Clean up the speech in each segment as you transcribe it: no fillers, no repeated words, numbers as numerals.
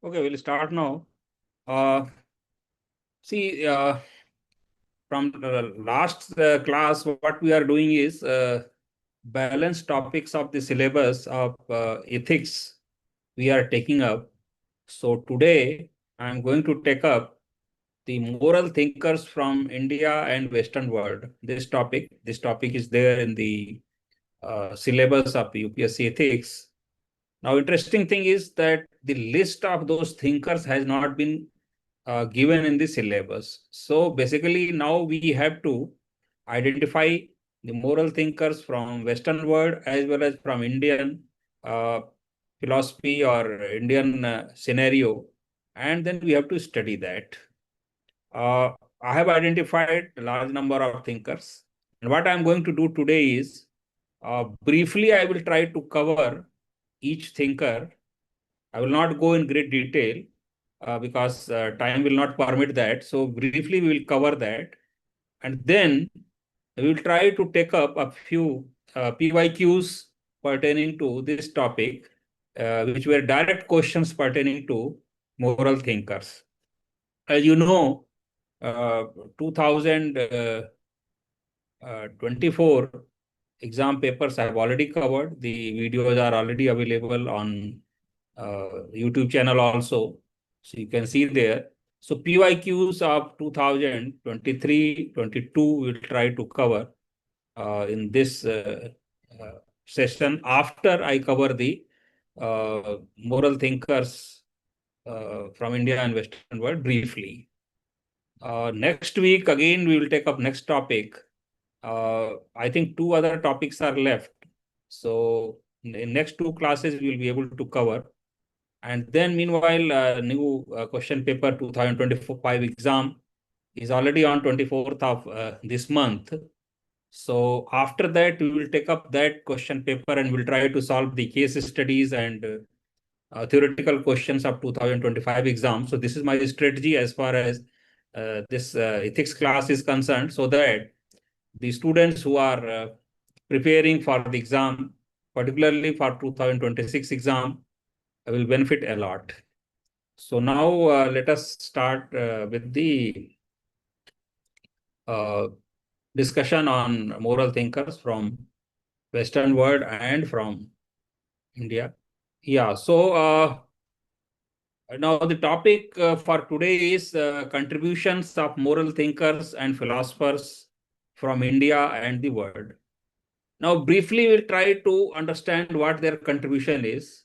Okay, we'll start now. Uh, see, from the last class, what we are doing is balance topics of the syllabus of ethics we are taking up. So today, I'm going to take up the moral thinkers from India and Western world. This topic is there in the syllabus of UPSC ethics. Now, interesting thing is that the list of those thinkers has not been given in the syllabus. So basically, now we have to identify the moral thinkers from Western world as well as from Indian uh, philosophy or Indian scenario, and then we have to study that. Uh, I have identified a large number of thinkers, and what I am going to do today is briefly I will try to cover each thinker. I will not go in great detail because time will not permit that. So briefly, we will cover that. And then we will try to take up a few PYQs pertaining to this topic, which were direct questions pertaining to moral thinkers. As you know, 2024 exam papers I have already covered. The videos are already available on YouTube channel also. So you can see there. So PYQs of 2023-22 we'll try to cover in this session after I cover the moral thinkers from India and Western world briefly. Next week, again, we will take up next topic. I think two other topics are left. So in next two classes, we will be able to cover. And then meanwhile, new question paper 2025 exam is already on 24th of this month. So after that, we will take up that question paper and we'll try to solve the case studies and theoretical questions of 2025 exam. So this is my strategy as far as this ethics class is concerned, so that the students who are preparing for the exam, particularly for 2026 exam, will benefit a lot. So now let us start with the uh, discussion on moral thinkers from Western world and from India. Yeah, so now the topic for today is contributions of moral thinkers and philosophers from India and the world. Now, briefly, we'll try to understand what their contribution is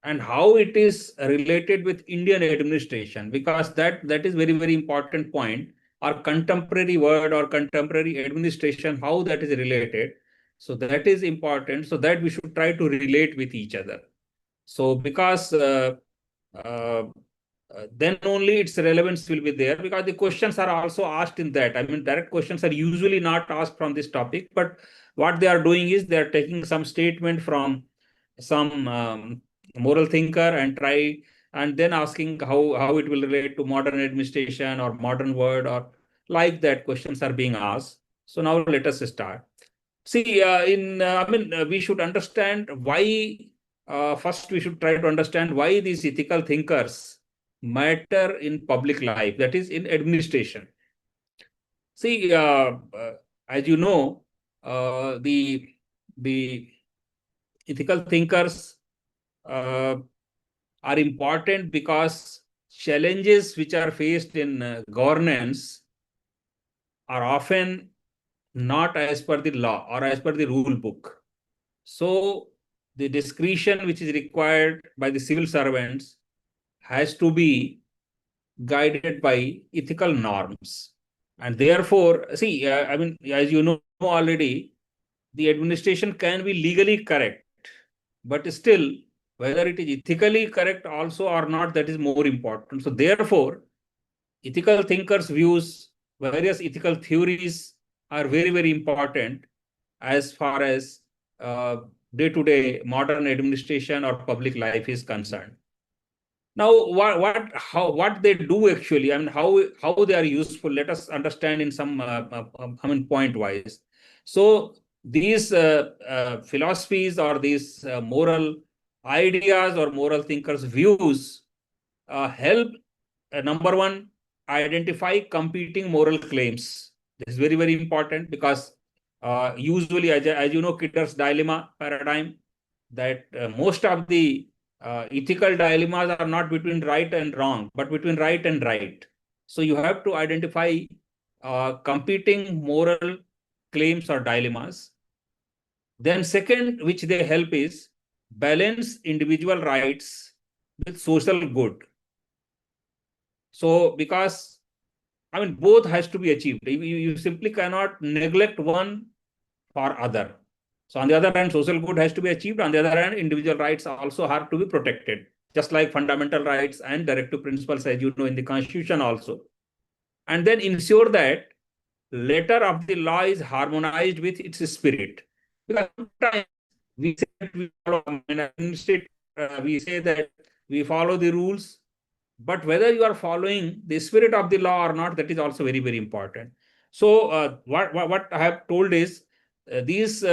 and how it is related with Indian administration, because that is very important point. Our contemporary world or contemporary administration, how that is related. So that is important. So that we should try to relate with each other. So because uh, then only its relevance will be there, because the questions are also asked in that. I mean, direct questions are usually not asked from this topic, but what they are doing is they are taking some statement from some moral thinker and try, and then asking how it will relate to modern administration or modern world, or like that questions are being asked. So now let us start. See, we should understand why. First, we should try to understand why these ethical thinkers matter in public life, that is, in administration. See, as you know, the ethical thinkers uh, are important because challenges which are faced in governance are often not as per the law or as per the rule book. So the discretion which is required by the civil servants has to be guided by ethical norms. And therefore, see, as you know already, the administration can be legally correct, but still, whether it is ethically correct also or not, that is more important. So therefore, ethical thinkers' views, various ethical theories are very important as far as day-to-day modern administration or public life is concerned. Now, what they do actually, I mean, how they are useful, let us understand in some, point wise. So these philosophies or these moral ideas or moral thinkers' views help, number one, identify competing moral claims. This is very, very important because usually, as you know, Kitter's dilemma paradigm, that most of the ethical dilemmas are not between right and wrong, but between right and right. So you have to identify competing moral claims or dilemmas. Then second, which they help is balance individual rights with social good. So because I mean both has to be achieved. You simply cannot neglect one for other. So on the other hand, social good has to be achieved. On the other hand, individual rights also have to be protected, just like fundamental rights and directive principles, as you know, in the Constitution also. And then ensure that letter of the law is harmonized with its spirit. Because sometimes we say that we follow, we say that we follow the rules, but whether you are following the spirit of the law or not, that is also very, very important. So what I have told is these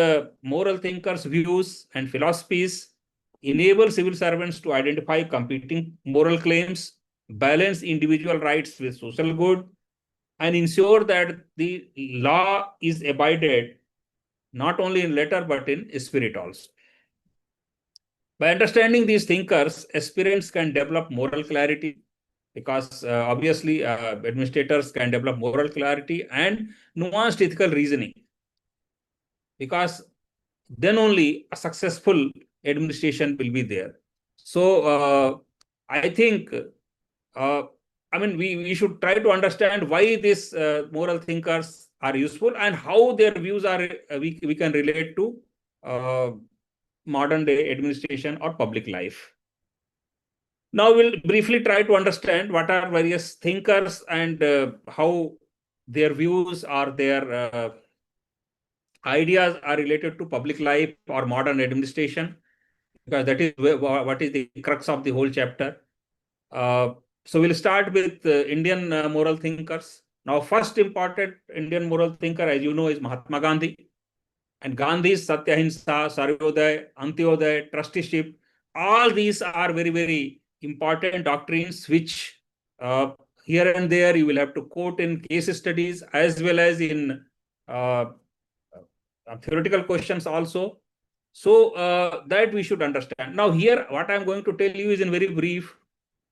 moral thinkers' views and philosophies enable civil servants to identify competing moral claims, balance individual rights with social good, and ensure that the law is abided not only in letter but in spirit also. By understanding these thinkers, aspirants can develop moral clarity because obviously administrators can develop moral clarity and nuanced ethical reasoning, because then only a successful administration will be there. So I think we should try to understand why these moral thinkers are useful and how their views are we can relate to uh, modern day administration or public life. Now we'll briefly try to understand what are various thinkers and how their views or their ideas are related to public life or modern administration, because that is what is the crux of the whole chapter. So we'll start with Indian moral thinkers. Now, first important Indian moral thinker, as you know, is Mahatma Gandhi. And Gandhi's Satya Ahimsa, Sarvodaya, Antyodaya, trusteeship, all these are very, very important doctrines, which uh, here and there you will have to quote in case studies as well as in uh, theoretical questions also. So that we should understand. Now here, what I'm going to tell you is in very brief.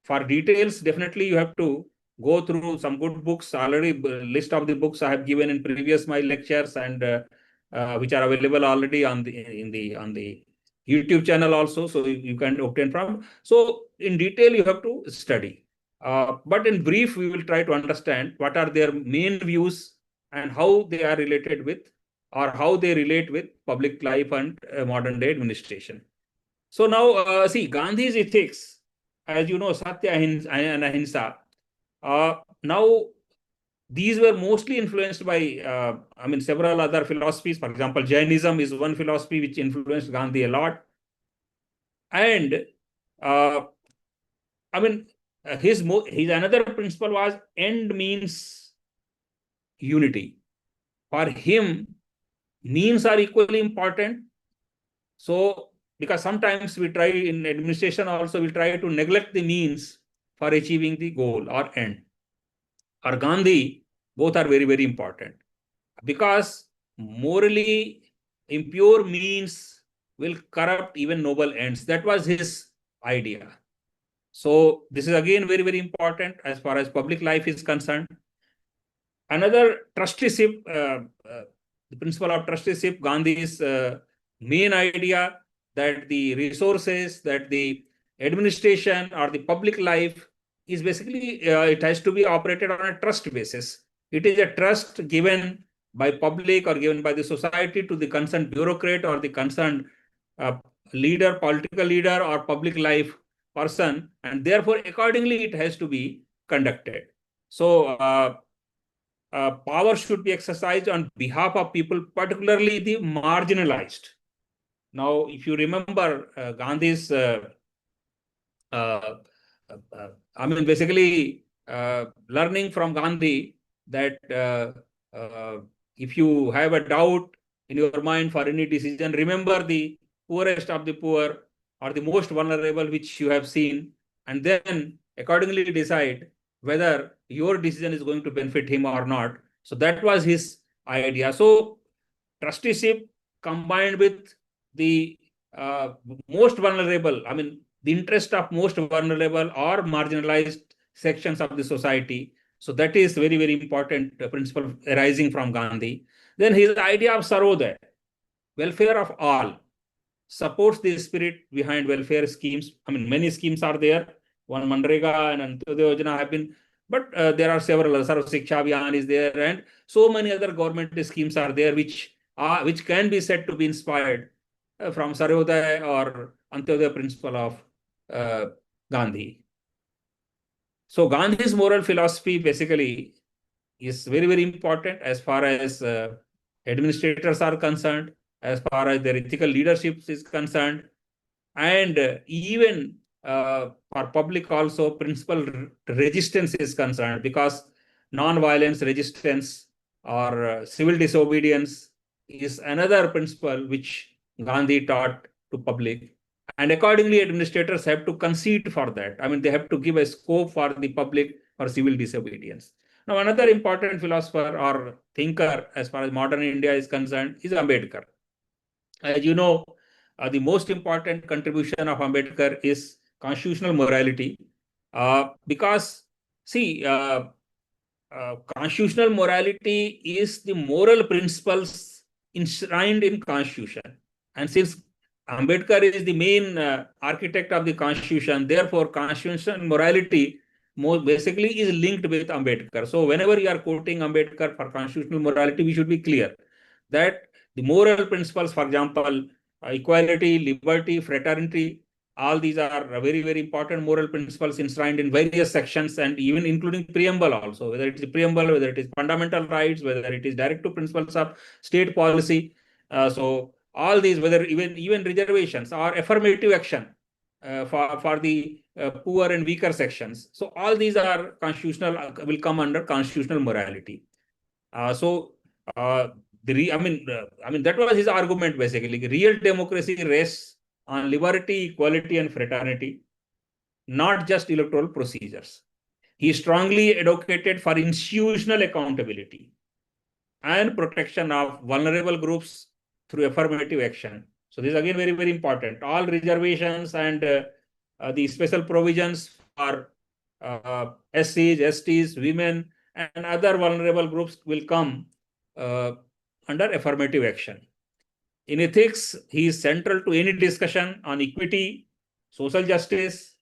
For details, definitely you have to go through some good books. Already list of the books I have given in previous my lectures, and which are available already on the YouTube channel also, so you can obtain from. So in detail you have to study. But in brief, we will try to understand what are their main views and how they are related with, or how they relate with public life and modern day administration. So now, see, Gandhi's ethics, as you know, Satya and Ahimsa. Now, these were mostly influenced by, several other philosophies. For example, Jainism is one philosophy which influenced Gandhi a lot. And, uh, his another principle was end means unity. For him, means are equally important. So, because sometimes we try in administration also, we try to neglect the means for achieving the goal or end. Or Gandhi, both are very, very important, because morally impure means will corrupt even noble ends. That was his idea. So this is again very, very important as far as public life is concerned. Another trusteeship, the principle of trusteeship, Gandhi's main idea that the resources, that the administration or the public life is basically, it has to be operated on a trust basis. It is a trust given by public or given by the society to the concerned bureaucrat or the concerned leader, political leader or public life person, and therefore accordingly it has to be conducted. So power should be exercised on behalf of people, particularly the marginalized. Now, if you remember Gandhi's, uh, basically learning from Gandhi that if you have a doubt in your mind for any decision, remember the poorest of the poor or the most vulnerable which you have seen, and then accordingly decide whether your decision is going to benefit him or not. So that was his idea. So trusteeship combined with the most vulnerable, I mean, the interest of most vulnerable or marginalized sections of the society. So that is very, very important principle arising from Gandhi. Then his idea of Sarvodaya, welfare of all, supports the spirit behind welfare schemes. I mean, many schemes are there. One Manrega and Antyodaya Yojana have been, but there are several. Sarv Shiksha Abhiyan is there, and so many other government schemes are there which can be said to be inspired from Sarvodaya or Antyodaya principle of uh, Gandhi. So Gandhi's moral philosophy basically is very, very important as far as administrators are concerned, as far as their ethical leadership is concerned, and even for public also principal resistance is concerned, because non-violence resistance or civil disobedience is another principle which Gandhi taught to public. And accordingly, administrators have to concede for that. I mean, they have to give a scope for the public for civil disobedience. Now, another important philosopher or thinker as far as modern India is concerned is Ambedkar. As you know, the most important contribution of Ambedkar is constitutional morality, because see, constitutional morality is the moral principles enshrined in Constitution, and since Ambedkar is the main architect of the Constitution, therefore constitutional morality more basically is linked with Ambedkar. So whenever you are quoting Ambedkar for constitutional morality, we should be clear that the moral principles, for example, equality, liberty, fraternity, all these are very, very important moral principles enshrined in various sections, and even including preamble also, whether it is preamble, whether it is fundamental rights, whether it is directive principles of state policy. So all these, whether even reservations or affirmative action for the poor and weaker sections. So all these are constitutional, will come under constitutional morality. So I mean that was his argument basically. Real democracy rests on liberty, equality, and fraternity, not just electoral procedures. He strongly advocated for institutional accountability and protection of vulnerable groups through affirmative action. So this is again very, very important. All reservations and the special provisions for SCs, STs, women, and other vulnerable groups will come uh, under affirmative action. In ethics, he is central to any discussion on equity, social justice,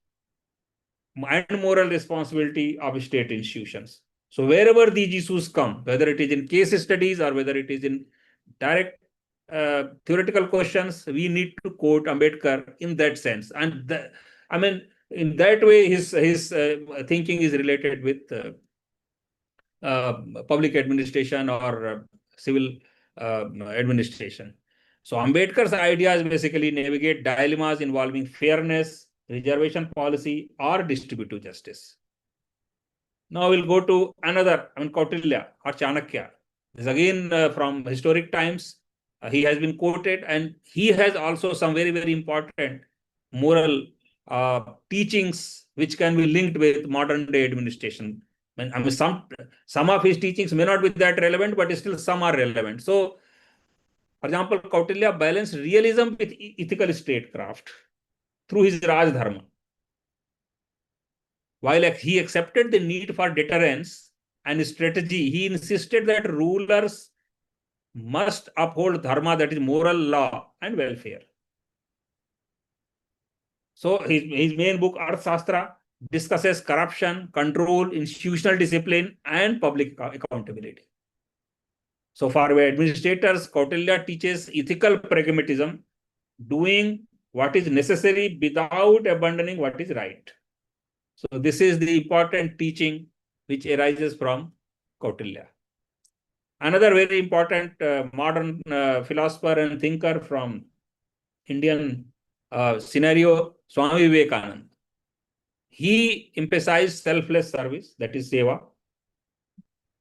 and moral responsibility of state institutions. So wherever these issues come, whether it is in case studies or whether it is in direct theoretical questions, we need to quote Ambedkar in that sense. And I mean, in that way, his thinking is related with public administration or civil administration. So Ambedkar's ideas basically navigate dilemmas involving fairness, reservation policy, or distributive justice. Now we'll go to another, I mean, Kautilya or Chanakya. This again from historic times. He has been quoted, and he has also some very, very important moral teachings which can be linked with modern day administration. I mean, some of his teachings may not be that relevant, but still some are relevant. So, for example, Kautilya balanced realism with ethical statecraft through his Raj Dharma. While he accepted the need for deterrence and strategy, he insisted that rulers must uphold dharma, that is moral law and welfare. So his main book, Arthashastra, discusses corruption, control, institutional discipline, and public accountability. So for administrators, Kautilya teaches ethical pragmatism, doing what is necessary without abandoning what is right. So this is the important teaching which arises from Kautilya. Another very important modern philosopher and thinker from Indian scenario, Swami Vivekananda. He emphasized selfless service, that is seva,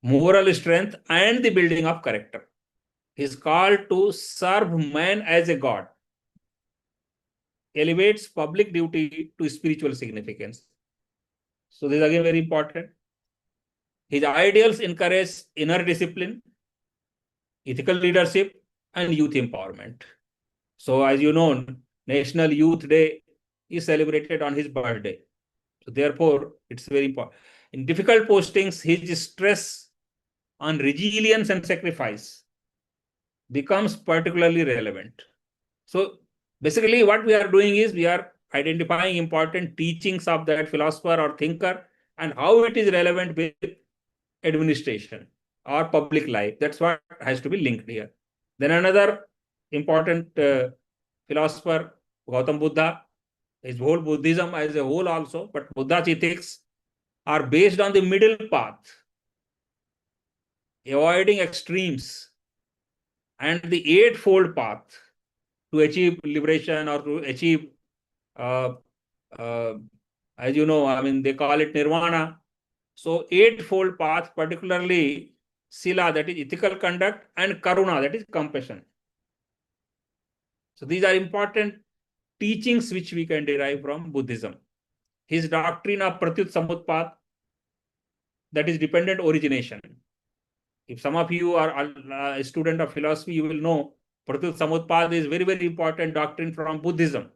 moral strength, and the building of character. His call to serve man as a god elevates public duty to spiritual significance. So this is again very important. His ideals encourage inner discipline, ethical leadership, and youth empowerment. So as you know, National Youth Day is celebrated on his birthday. So therefore, it's very important. In difficult postings, his stress on resilience and sacrifice becomes particularly relevant. So basically, what we are doing is we are identifying important teachings of that philosopher or thinker and how it is relevant with administration or public life. That's what has to be linked here. Then another important philosopher, Gautam Buddha, his whole Buddhism as a whole also, but Buddha's ethics are based on the middle path, avoiding extremes, and the eightfold path to achieve liberation or to achieve, uh, uh, as you know, I mean, they call it nirvana. So eightfold path, particularly sila, that is ethical conduct, and karuna, that is compassion. So these are important teachings which we can derive from Buddhism. His doctrine of pratyut samutpat, that is dependent origination. If some of you are a student of philosophy, you will know pratyut samutpat is very, very important doctrine from Buddhism.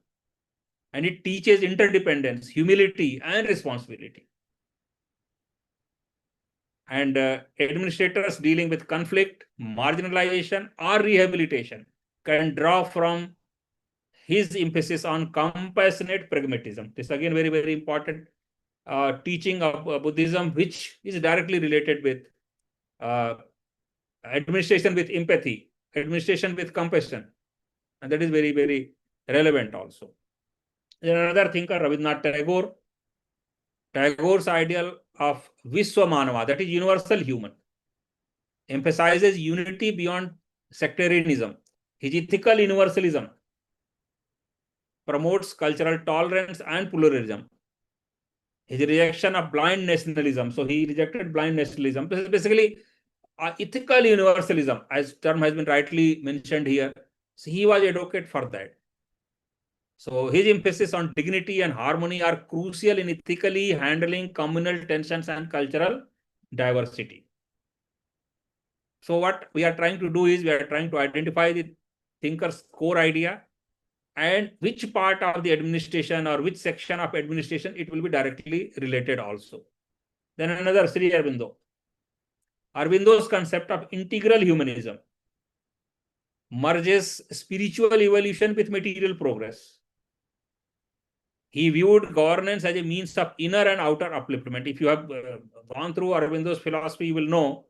And it teaches interdependence, humility, and responsibility. And administrators dealing with conflict, marginalization, or rehabilitation can draw from his emphasis on compassionate pragmatism. This is again very, very important teaching of Buddhism, which is directly related with administration with empathy, administration with compassion. And that is very, very relevant also. Then another thinker, Rabindranath Tagore. Tagore's ideal of Vishwamanava, that is universal human, emphasizes unity beyond sectarianism. His ethical universalism promotes cultural tolerance and pluralism. His rejection of blind nationalism, so he rejected blind nationalism. This is basically ethical universalism, as term has been rightly mentioned here. So he was advocate for that. So his emphasis on dignity and harmony are crucial in ethically handling communal tensions and cultural diversity. So what we are trying to do is we are trying to identify the thinker's core idea and which part of the administration or which section of administration it will be directly related also. Then another, Sri Aurobindo. Aurobindo's concept of integral humanism merges spiritual evolution with material progress. He viewed governance as a means of inner and outer upliftment. If you have gone through Aurobindo's philosophy, you will know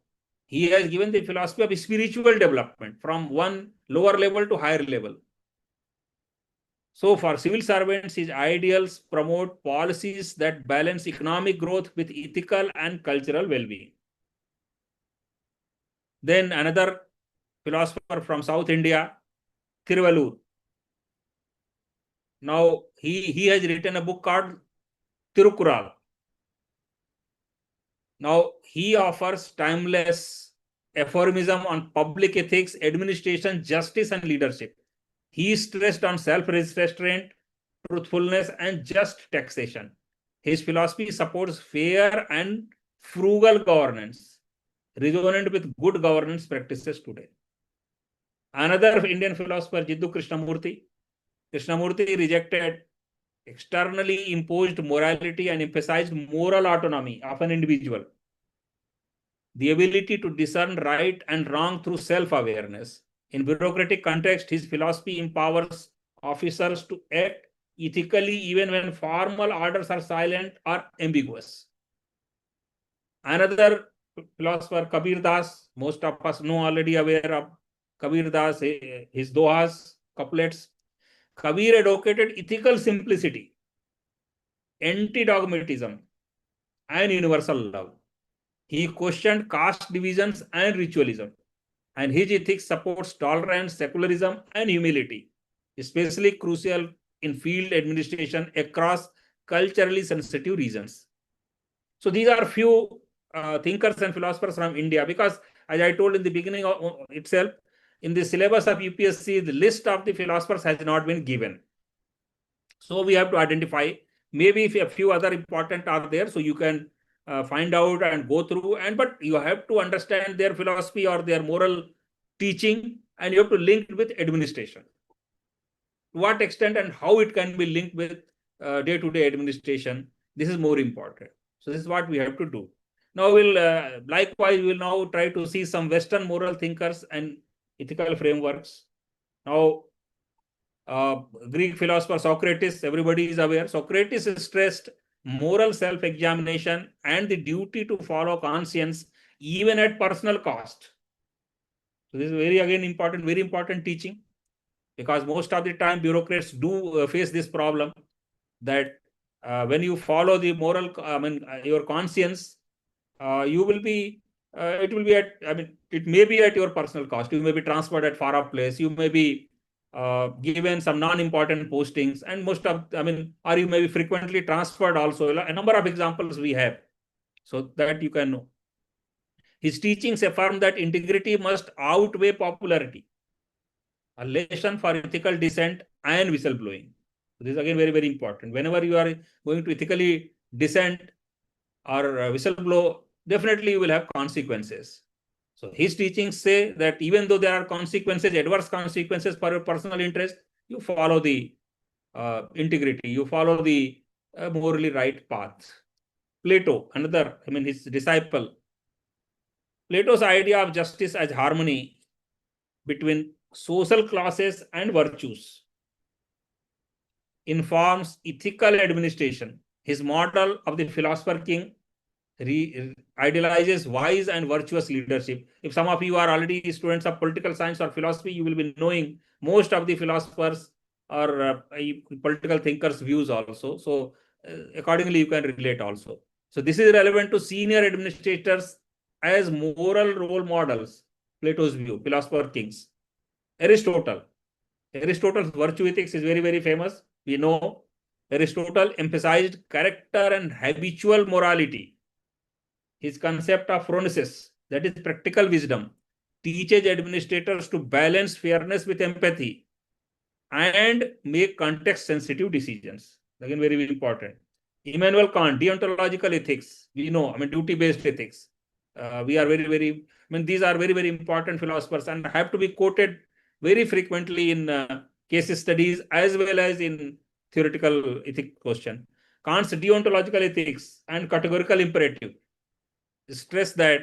he has given the philosophy of spiritual development from one lower level to higher level. So for civil servants, his ideals promote policies that balance economic growth with ethical and cultural well-being. Then another philosopher from South India, Thiruvallur. Now, he has written a book called Tirukural. Now, he offers timeless aphorism on public ethics, administration, justice, and leadership. He stressed on self-restraint, truthfulness, and just taxation. His philosophy supports fair and frugal governance, resonant with good governance practices today. Another Indian philosopher, Jiddu Krishnamurti. Krishnamurti rejected externally imposed morality and emphasized moral autonomy of an individual. The ability to discern right and wrong through self-awareness. In bureaucratic context, his philosophy empowers officers to act ethically even when formal orders are silent or ambiguous. Another philosopher, Kabir Das, most of us know already aware of Kabir Das, his dohas, couplets. Kabir advocated ethical simplicity, anti-dogmatism, and universal love. He questioned caste divisions and ritualism, and his ethics supports tolerance, secularism, and humility, especially crucial in field administration across culturally sensitive regions. So these are few thinkers and philosophers from India, because as I told in the beginning itself, in the syllabus of UPSC, the list of the philosophers has not been given. So we have to identify maybe if a few other important are there, so you can find out and go through, but you have to understand their philosophy or their moral teaching, and you have to link it with administration. To what extent and how it can be linked with day-to-day administration, this is more important. So this is what we have to do. Now we'll likewise we will now try to see some Western moral thinkers and ethical frameworks. Now, Greek philosopher Socrates, everybody is aware. Socrates stressed moral self-examination and the duty to follow conscience even at personal cost. So this is very important teaching, because most of the time bureaucrats do face this problem, that when you follow the moral, your conscience, you will be, it will be at, it may be at your personal cost. You may be transferred at far off place. You may be given some non-important postings, and or you may be frequently transferred also. A number of examples we have, so that you can know. His teachings affirm that integrity must outweigh popularity, a lesson for ethical dissent and whistleblowing. This is again very important. Whenever you are going to ethically dissent or whistleblow, definitely you will have consequences. So his teachings say that even though there are consequences, adverse consequences for your personal interest, you follow the integrity, you follow the morally right path. Plato, another, his disciple. Plato's idea of justice as harmony between social classes and virtues informs ethical administration. His model of the philosopher king idealizes wise and virtuous leadership. If some of you are already students of political science or philosophy, you will be knowing most of the philosophers or political thinkers' views also. So accordingly, you can relate also. So this is relevant to senior administrators as moral role models. Plato's view, philosopher kings. Aristotle's virtue ethics is very famous. We know Aristotle emphasized character and habitual morality. His concept of phronesis, that is practical wisdom, teaches administrators to balance fairness with empathy and make context-sensitive decisions. Again, very important. Immanuel Kant, deontological ethics. We know, duty-based ethics. We are these are very important philosophers and have to be quoted very frequently in case studies as well as in theoretical ethics question. Kant's deontological ethics and categorical imperative stress that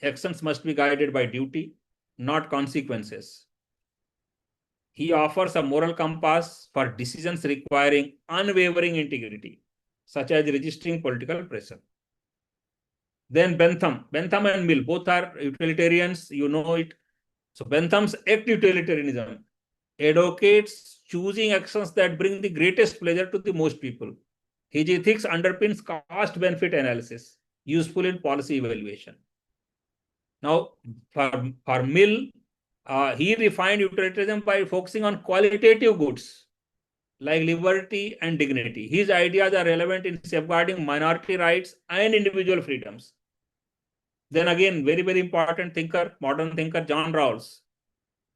actions must be guided by duty, not consequences. He offers a moral compass for decisions requiring unwavering integrity, such as resisting political pressure. Then Bentham and Mill, both are utilitarians, you know it. So Bentham's act utilitarianism advocates choosing actions that bring the greatest pleasure to the most people. His ethics underpins cost-benefit analysis, useful in policy evaluation. Now, for Mill, he refined utilitarianism by focusing on qualitative goods like liberty and dignity. His ideas are relevant in safeguarding minority rights and individual freedoms. Then again, very important thinker, modern thinker, John Rawls.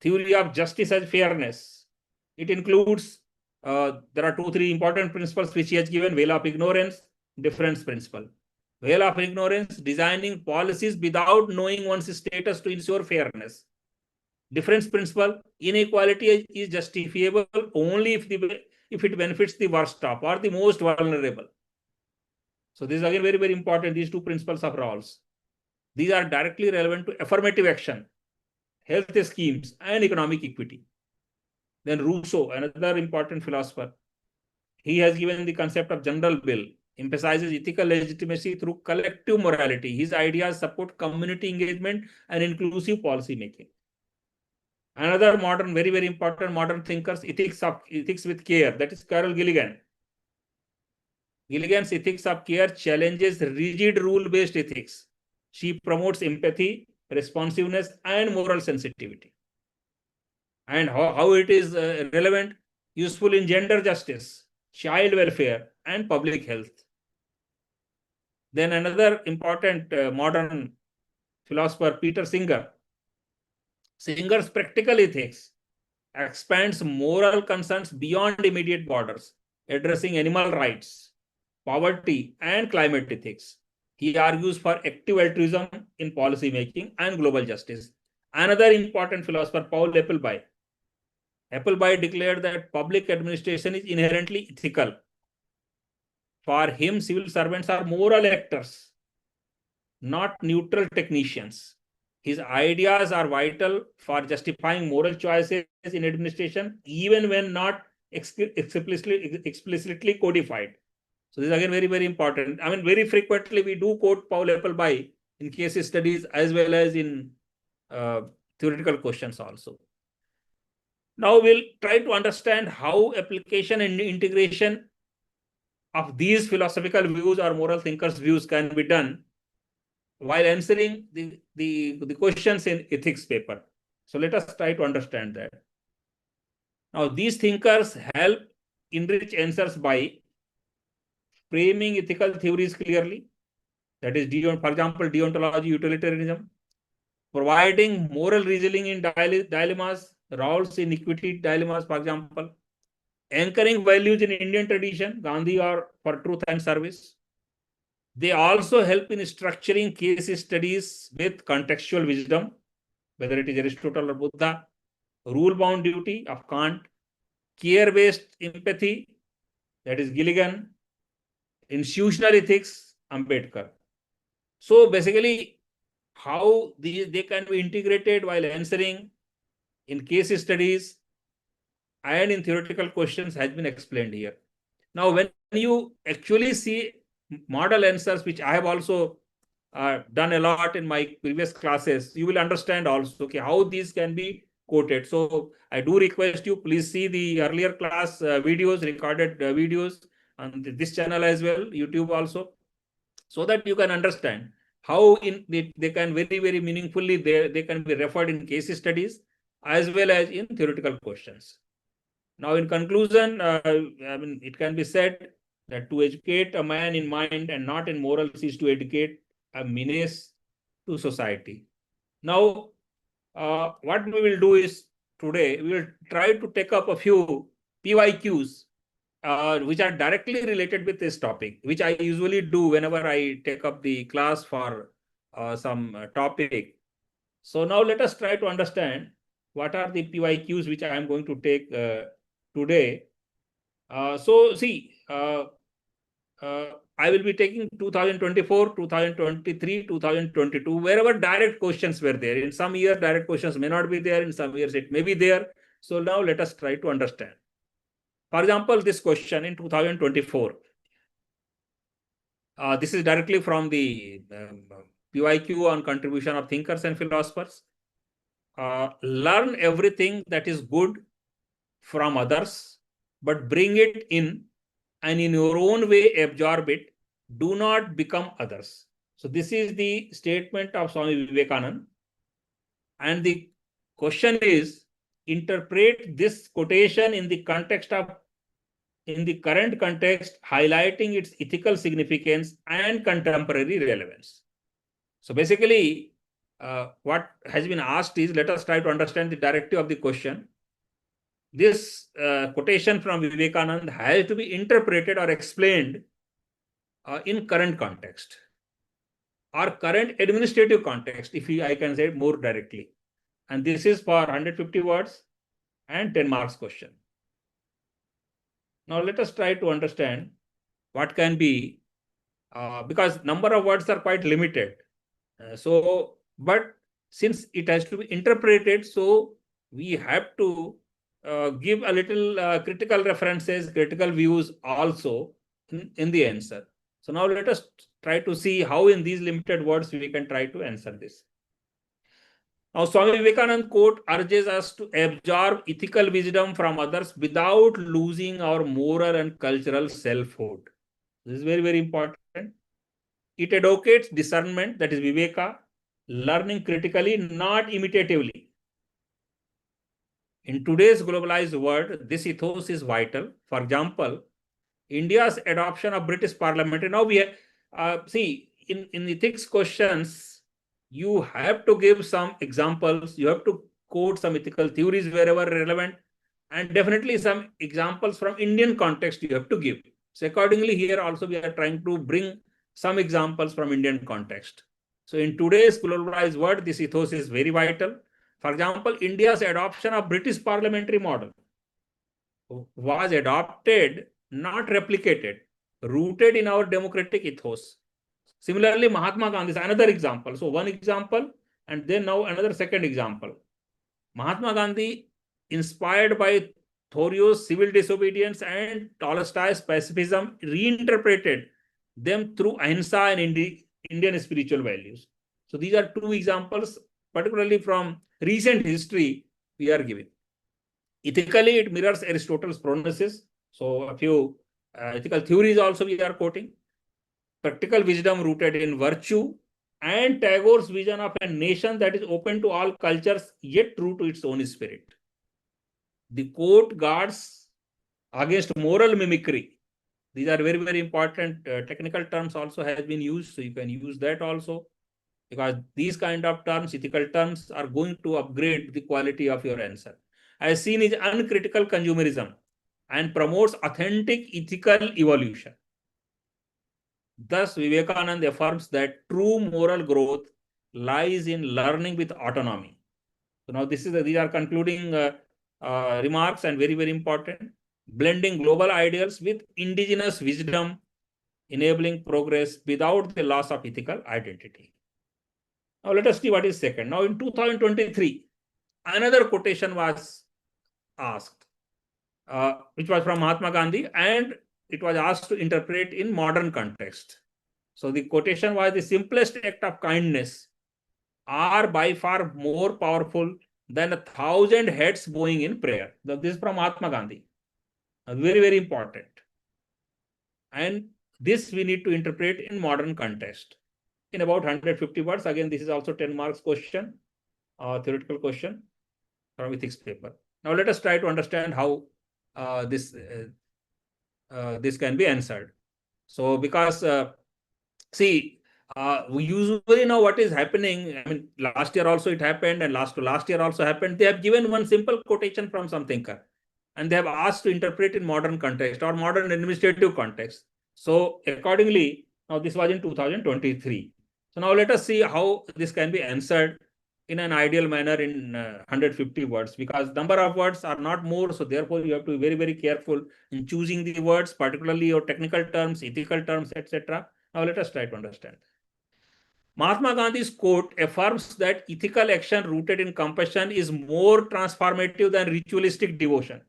Theory of justice as fairness. It includes, there are 2-3 important principles which he has given: veil of ignorance, difference principle. Veil of ignorance, designing policies without knowing one's status to ensure fairness. Difference principle, inequality is justifiable only if it benefits the worst off or the most vulnerable. So this is again very important, these 2 principles of Rawls. These are directly relevant to affirmative action, health schemes, and economic equity. Then Rousseau, another important philosopher, he has given the concept of general will, emphasizes ethical legitimacy through collective morality. His ideas support community engagement and inclusive policy making. Another modern, very important modern thinkers, ethics with care, that is Carol Gilligan. Gilligan's ethics of care challenges rigid rule-based ethics. She promotes empathy, responsiveness, and moral sensitivity. And how it is relevant, useful in gender justice, child welfare, and public health. Then another important modern philosopher, Peter Singer. Singer's practical ethics expands moral concerns beyond immediate borders. addressing animal rights, poverty, and climate ethics. He argues for active altruism in policy making and global justice. Another important philosopher, Paul Appleby. Appleby declared that public administration is inherently ethical. For him, civil servants are moral actors, not neutral technicians. His ideas are vital for justifying moral choices in administration, even when not explicitly codified. So this is again very, very important. I mean, very frequently we do quote Paul Appleby in case studies as well as in theoretical questions also. Now we'll try to understand how application and integration of these philosophical views or moral thinkers' views can be done while answering the questions in ethics paper. So let us try to understand that. Now, these thinkers help enrich answers by framing ethical theories clearly. That is, for example, deontology, utilitarianism, providing moral reasoning in dilemmas, roles in equity dilemmas, for example, anchoring values in Indian tradition, Gandhi or for truth and service. They also help in structuring case studies with contextual wisdom, whether it is Aristotle or Buddha, rule-bound duty of Kant, care-based empathy, that is Gilligan, institutional ethics, Ambedkar. So basically, how they can be integrated while answering in case studies and in theoretical questions has been explained here. Now, when you actually see model answers, which I have also done a lot in my previous classes, you will understand also how these can be quoted. So I do request you, please see the earlier class videos, recorded videos on this channel as well, YouTube also, so that you can understand how they can very, very meaningfully, they can be referred in case studies as well as in theoretical questions. Now, in conclusion, I mean, it can be said that to educate a man in mind and not in morals is to educate a menace to society. Now, what we will do is today, we will try to take up a few PYQs which are directly related with this topic, which I usually do whenever I take up the class for some topic. So now let us try to understand what are the PYQs which I am going to take today. So see, I will be taking 2024, 2023, 2022, wherever direct questions were there. In some years, direct questions may not be there. In some years, it may be there. So now let us try to understand. For example, this question in 2024. This is directly from the PYQ on contribution of thinkers and philosophers. Learn everything that is good from others, but bring it in and in your own way absorb it. Do not become others. So this is the statement of Swami Vivekananda. And the question is, interpret this quotation in the context of, in the current context, highlighting its ethical significance and contemporary relevance. So basically, what has been asked is, let us try to understand the directive of the question. This quotation from Vivekananda has to be interpreted or explained in current context or current administrative context, if I can say it more directly. And this is for 150 words and 10 marks question. Now let us try to understand what can be, because number of words are quite limited. But since it has to be interpreted, so we have to give a little critical references, critical views also in the answer. So now let us try to see how in these limited words we can try to answer this. Now, Swami Vivekananda quote urges us to absorb ethical wisdom from others without losing our moral and cultural selfhood. This is very, very important. It advocates discernment, that is Viveka, learning critically, not imitatively. In today's globalized world, this ethos is vital. For example, India's adoption of British Parliament. Now we have, see, in ethics questions, you have to give some examples. You have to quote some ethical theories wherever relevant. And definitely some examples from Indian context you have to give. So accordingly, here also we are trying to bring some examples from Indian context. So in today's globalized world, this ethos is very vital. For example, India's adoption of British parliamentary model was adopted, not replicated, rooted in our democratic ethos. Similarly, Mahatma Gandhi is another example. So one example, and then now another second example. Mahatma Gandhi, inspired by Thoreau's civil disobedience and Tolstoy's pacifism, reinterpreted them through ahimsa and Indian spiritual values. So these are two examples, particularly from recent history, we are giving. Ethically, it mirrors Aristotle's promises. So a few ethical theories also we are quoting. Practical wisdom rooted in virtue, and Tagore's vision of a nation that is open to all cultures yet true to its own spirit. The quote guards against moral mimicry. These are very, very important. Technical terms also has been used, so you can use that also, because these kind of terms, ethical terms, are going to upgrade the quality of your answer. As seen is uncritical consumerism and promotes authentic ethical evolution. Thus, Vivekananda affirms that true moral growth lies in learning with autonomy. So now these are concluding remarks and very, very important. Blending global ideals with indigenous wisdom, enabling progress without the loss of ethical identity. Now let us see what is second. Now in 2023, another quotation was asked, which was from Mahatma Gandhi, and it was asked to interpret in modern context. So the quotation was, the simplest act of kindness are by far more powerful than 1,000 heads bowing in prayer. This is from Mahatma Gandhi. Very, very important. And this we need to interpret in modern context in about 150 words. Again, this is also 10 marks question, theoretical question from ethics paper. Now let us try to understand how this can be answered. So because see, we usually know what is happening. I mean, last year also it happened, and last year also happened. They have given one simple quotation from some thinker, and they have asked to interpret in modern context or modern administrative context. So accordingly, now this was in 2023. So now let us see how this can be answered in an ideal manner in 150 words, because number of words are not more. So therefore, you have to be very, very careful in choosing the words, particularly your technical terms, ethical terms, etc. Now let us try to understand. Mahatma Gandhi's quote affirms that ethical action rooted in compassion is more transformative than ritualistic devotion.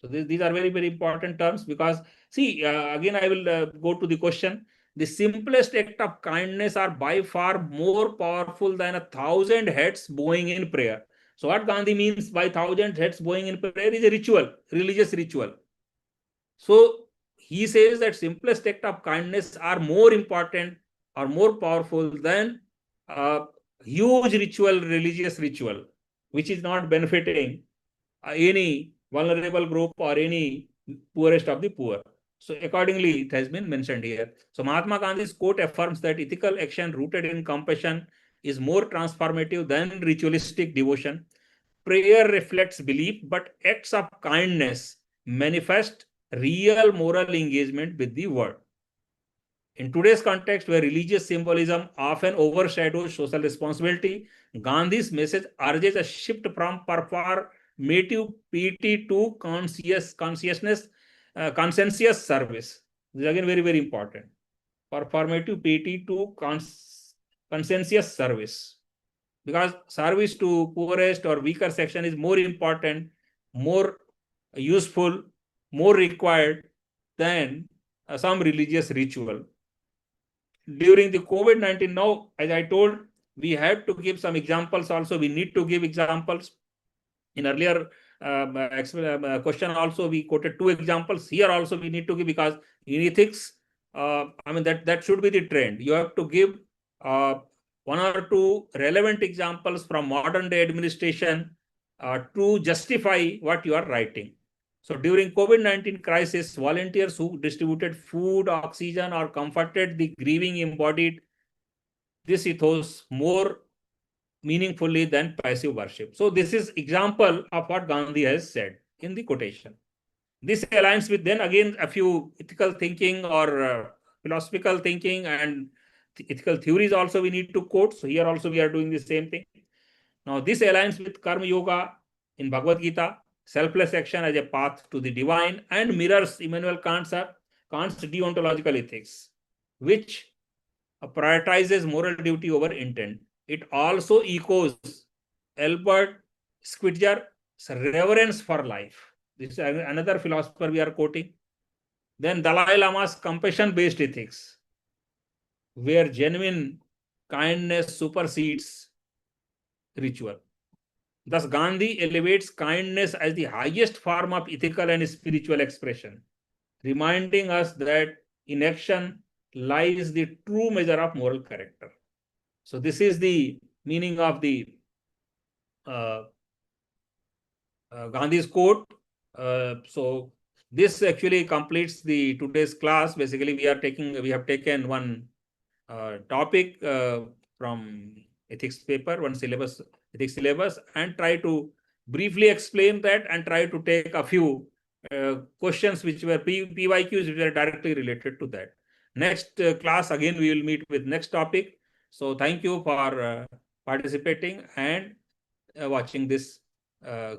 So these are very, very important terms, because see, again, I will go to the question. The simplest act of kindness are by far more powerful than 1,000 heads bowing in prayer. So what Gandhi means by 1,000 heads bowing in prayer is a ritual, religious ritual. So he says that simplest act of kindness are more important or more powerful than huge ritual, religious ritual, which is not benefiting any vulnerable group or any poorest of the poor. So accordingly, it has been mentioned here. So Mahatma Gandhi's quote affirms that ethical action rooted in compassion is more transformative than ritualistic devotion. Prayer reflects belief, but acts of kindness manifest real moral engagement with the world. In today's context, where religious symbolism often overshadows social responsibility, Gandhi's message urges a shift from performative piety to conscientious service. This is again very, very important. Performative piety to conscientious service. Because service to poorest or weaker section is more important, more useful, more required than some religious ritual. During the COVID-19, now, as I told, we have to give some examples also. We need to give examples. In earlier question also, we quoted 2 examples. Here also we need to give, because in ethics, I mean, that should be the trend. You have to give 1 or 2 relevant examples from modern day administration to justify what you are writing. So during COVID-19 crisis, volunteers who distributed food, oxygen, or comforted the grieving embodied this ethos more meaningfully than passive worship. So this is example of what Gandhi has said. in the quotation. This aligns with then again a few ethical thinking or philosophical thinking and ethical theories also we need to quote. So here also we are doing the same thing. Now this aligns with Karma Yoga in Bhagavad Gita, selfless action as a path to the divine, and mirrors Immanuel Kant's deontological ethics, which prioritizes moral duty over intent. It also echoes Albert Schweitzer's reverence for life. This is another philosopher we are quoting. Then Dalai Lama's compassion-based ethics, where genuine kindness supersedes ritual. Thus, Gandhi elevates kindness as the highest form of ethical and spiritual expression, reminding us that in action lies the true measure of moral character. So this is the meaning of the Gandhi's quote. So this actually completes the today's class. Basically, we have taken one topic from ethics paper, one syllabus, ethics syllabus, and try to briefly explain that and try to take a few questions which were PYQs which were directly related to that. Next class, again, we will meet with next topic. So thank you for participating and watching this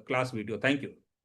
class video. Thank you.